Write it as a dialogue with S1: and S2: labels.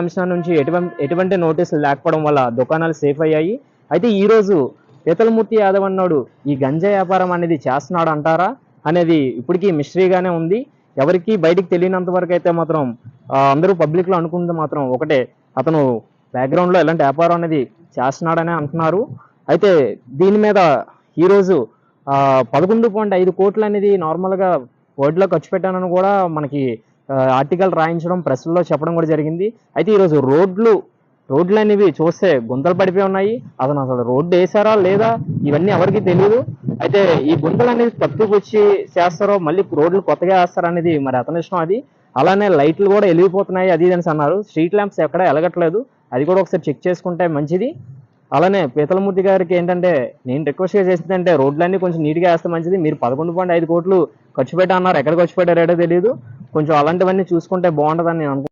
S1: అంశం నుంచి ఎటువంటి నోటీసులు లేకపోవడం వల్ల దుకాణాలు సేఫ్ అయ్యాయి. అయితే ఈరోజు పీతలమూర్తి యాదవ్ అన్నాడు ఈ గంజా వ్యాపారం అనేది చేస్తున్నాడు అంటారా అనేది ఇప్పటికీ మిస్టరీగానే ఉంది. ఎవరికి బయటికి తెలియనంత వరకు అయితే మాత్రం అందరూ పబ్లిక్లో అనుకుంది మాత్రం ఒకటే, అతను బ్యాక్గ్రౌండ్లో ఎలాంటి వ్యాపారం అనేది చేస్తున్నాడనే అంటున్నారు. అయితే దీని మీద ఈరోజు 11.5 కోట్లు అనేది నార్మల్గా వర్డ్లో ఖర్చు పెట్టానని కూడా మనకి ఆర్టికల్ రాయించడం ప్రెస్లో చెప్పడం కూడా జరిగింది. అయితే ఈరోజు రోడ్లు అనేవి చూస్తే గుంతలు పడిపోయి ఉన్నాయి. అసలు రోడ్డు వేసారా లేదా ఇవన్నీ ఎవరికి తెలియదు. అయితే ఈ గుంతలు అనేది తప్పుకొచ్చి చేస్తారో మళ్ళీ రోడ్లు కొత్తగా వేస్తారో అనేది మరి అతని ఇష్టం అది. అలానే లైట్లు కూడా వెలిగిపోతున్నాయి అది ఇది అని అన్నారు. స్ట్రీట్ ల్యాంప్స్ ఎక్కడ వెలగట్లేదు, అది కూడా ఒకసారి చెక్ చేసుకుంటే మంచిది. అలానే పీతలమూర్తి గారికి ఏంటంటే నేను రిక్వెస్ట్గా చేసిందంటే రోడ్లన్నీ కొంచెం నీట్గా వేస్తే మంచిది. మీరు 11.5 కోట్లు ఖర్చు పెట్టా అన్నారు, ఎక్కడ ఖర్చు పెట్టారో తెలియదు. కొంచెం అలాంటివన్నీ చూసుకుంటే బాగుంటుందని నేను అనుకుంటున్నాను.